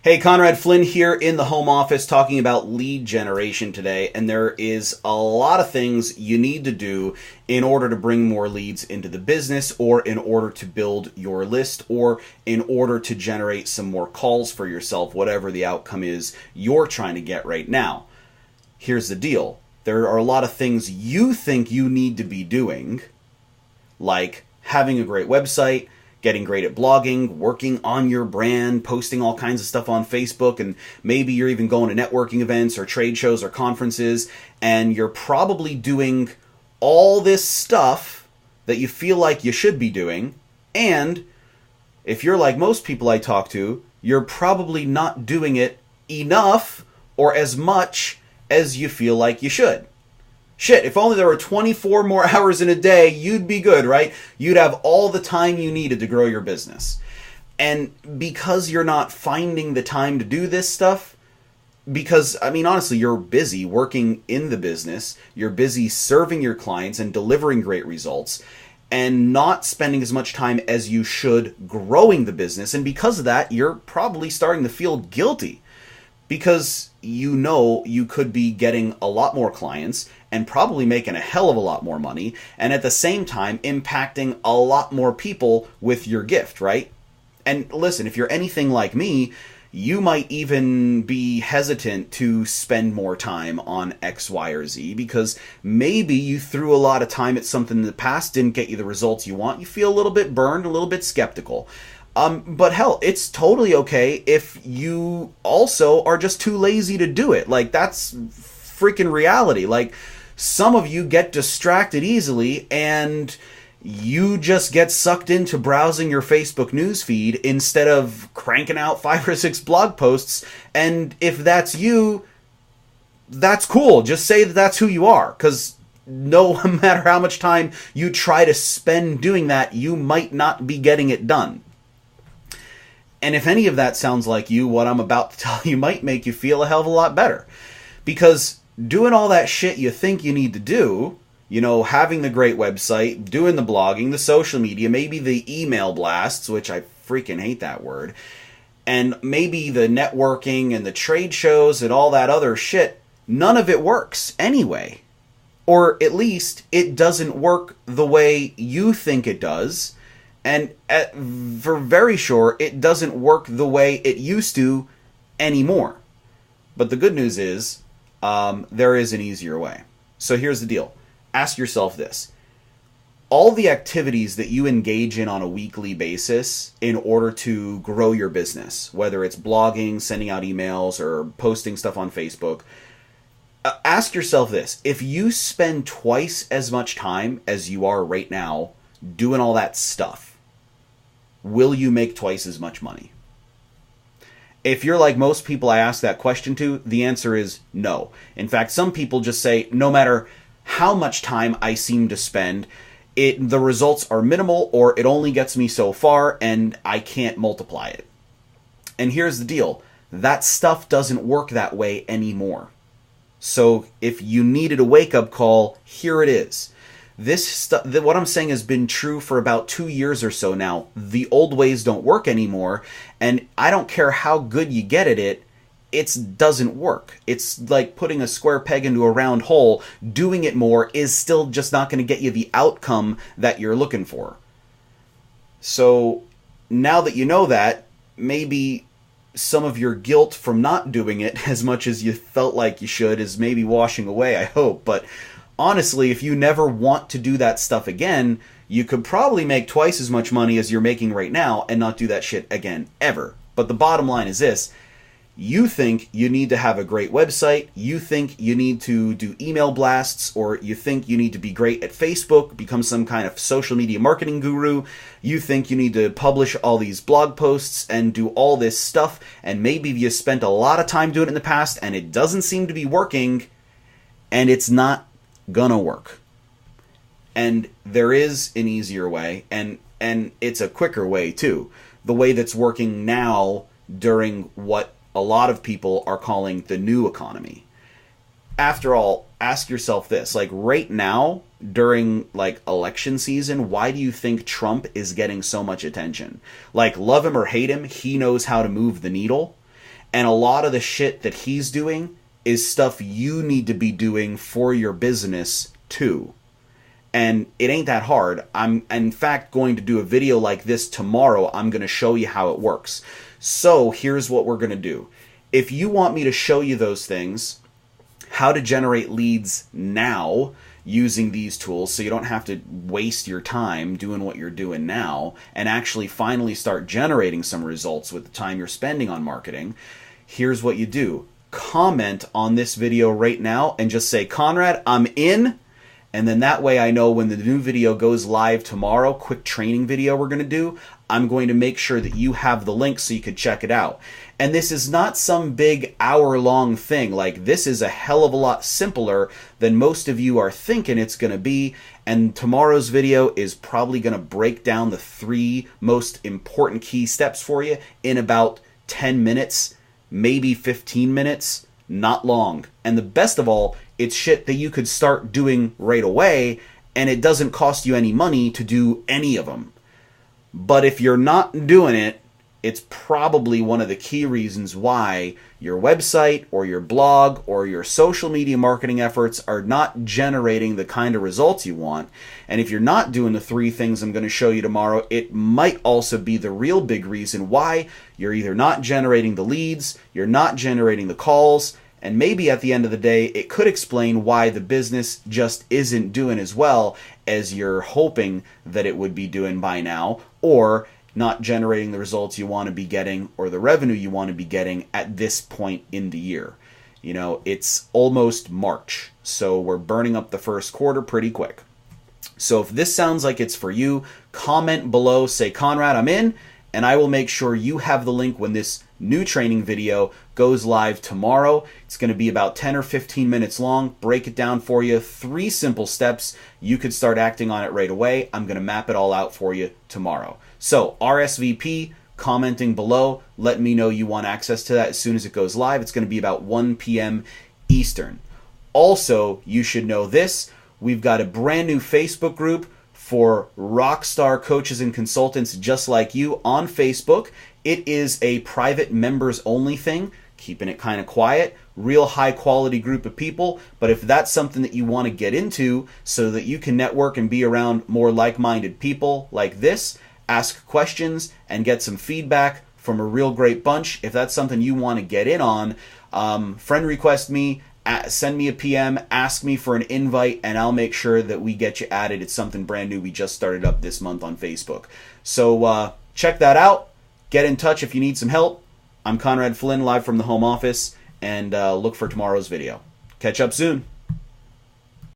Hey, Conrad Flynn here in the home office talking about lead generation today, and there is a lot of things you need to do in order to bring more leads into the business, or in order to build your list, or in order to generate some more calls for yourself, whatever the outcome is you're trying to get right now. Here's the deal. There are a lot of things you think you need to be doing, like having a great website, getting great at blogging, working on your brand, posting all kinds of stuff on Facebook, and maybe you're even going to networking events or trade shows or conferences, and you're probably doing all this stuff that you feel like you should be doing, and if you're like most people I talk to, you're probably not doing it enough or as much as you feel like you should. Shit, if only there were 24 more hours in a day, you'd be good, right? You'd have all the time you needed to grow your business. And because you're not finding the time to do this stuff, because, honestly, you're busy working in the business, you're busy serving your clients and delivering great results, and not spending as much time as you should growing the business. And because of that, you're probably starting to feel guilty, because you know you could be getting a lot more clients and probably making a hell of a lot more money, and at the same time impacting a lot more people with your gift, right? And listen, if you're anything like me, you might even be hesitant to spend more time on X, Y, or Z, because maybe you threw a lot of time at something in the past, didn't get you the results you want, you feel a little bit burned, a little bit skeptical. But hell, it's totally okay if you also are just too lazy to do it. Like, that's freaking reality. Like, some of you get distracted easily and you just get sucked into browsing your Facebook newsfeed instead of cranking out 5 or 6 blog posts. And if that's you, that's cool. Just say that that's who you are, because no matter how much time you try to spend doing that, you might not be getting it done. And if any of that sounds like you, what I'm about to tell you might make you feel a hell of a lot better. Because doing all that shit you think you need to do, having the great website, doing the blogging, the social media, maybe the email blasts, which I freaking hate that word, and maybe the networking and the trade shows and all that other shit, none of it works anyway. Or at least it doesn't work the way you think it does. And for very sure, it doesn't work the way it used to anymore. But the good news is, there is an easier way. So here's the deal. Ask yourself this. All the activities that you engage in on a weekly basis in order to grow your business, whether it's blogging, sending out emails, or posting stuff on Facebook, ask yourself this. If you spend twice as much time as you are right now doing all that stuff, will you make twice as much money? If you're like most people I ask that question to, the answer is no. In fact, some people just say, no matter how much time I seem to spend, the results are minimal, or it only gets me so far and I can't multiply it. And here's the deal. That stuff doesn't work that way anymore. So if you needed a wake-up call, here it is. This stuff, what I'm saying has been true for about 2 years or so now. The old ways don't work anymore, and I don't care how good you get at it, it doesn't work. It's like putting a square peg into a round hole. Doing it more is still just not going to get you the outcome that you're looking for. So now that you know that, maybe some of your guilt from not doing it as much as you felt like you should is maybe washing away, I hope. But honestly, if you never want to do that stuff again, you could probably make twice as much money as you're making right now and not do that shit again, ever. But the bottom line is this. You think you need to have a great website, you think you need to do email blasts, or you think you need to be great at Facebook, become some kind of social media marketing guru, you think you need to publish all these blog posts and do all this stuff, and maybe you spent a lot of time doing it in the past and it doesn't seem to be working, and it's not gonna work. And there is an easier way, and it's a quicker way too. The way that's working now during what a lot of people are calling the new economy. After all, ask yourself this, like right now, during like election season, why do you think Trump is getting so much attention? Like, love him or hate him, he knows how to move the needle. And a lot of the shit that he's doing is stuff you need to be doing for your business too. And it ain't that hard. I'm, in fact, going to do a video like this tomorrow. I'm going to show you how it works. So here's what we're going to do. If you want me to show you those things, how to generate leads now using these tools so you don't have to waste your time doing what you're doing now and actually finally start generating some results with the time you're spending on marketing, here's what you do. Comment on this video right now and just say, Conrad, I'm in. And then that way I know when the new video goes live tomorrow, quick training video we're going to do, I'm going to make sure that you have the link so you could check it out. And this is not some big hour-long thing. Like, this is a hell of a lot simpler than most of you are thinking it's going to be. And tomorrow's video is probably going to break down the 3 most important key steps for you in about 10 minutes, maybe 15 minutes, not long. And the best of all, it's shit that you could start doing right away, and it doesn't cost you any money to do any of them. But if you're not doing it, it's probably one of the key reasons why your website or your blog or your social media marketing efforts are not generating the kind of results you want. And if you're not doing the 3 things I'm going to show you tomorrow, it might also be the real big reason why you're either not generating the leads, you're not generating the calls, and maybe at the end of the day, it could explain why the business just isn't doing as well as you're hoping that it would be doing by now, or not generating the results you want to be getting or the revenue you want to be getting at this point in the year. You know, it's almost March, so we're burning up the first quarter pretty quick. So if this sounds like it's for you, comment below, say, Conrad, I'm in, and I will make sure you have the link when this new training video goes live tomorrow. It's going to be about 10 or 15 minutes long. Break it down for you. 3 simple steps. You could start acting on it right away. I'm going to map it all out for you tomorrow. So RSVP, commenting below, let me know you want access to that as soon as it goes live. It's going to be about 1 p.m. Eastern. Also, you should know this. We've got a brand new Facebook group for rockstar coaches and consultants just like you on Facebook. It is a private members only thing, keeping it kind of quiet, real high quality group of people. But if that's something that you want to get into so that you can network and be around more like-minded people like this, ask questions and get some feedback from a real great bunch. If that's something you want to get in on, friend request me, send me a PM, ask me for an invite, and I'll make sure that we get you added. It's something brand new we just started up this month on Facebook. So check that out. Get in touch if you need some help. I'm Conrad Flynn, live from the home office, and look for tomorrow's video. Catch up soon.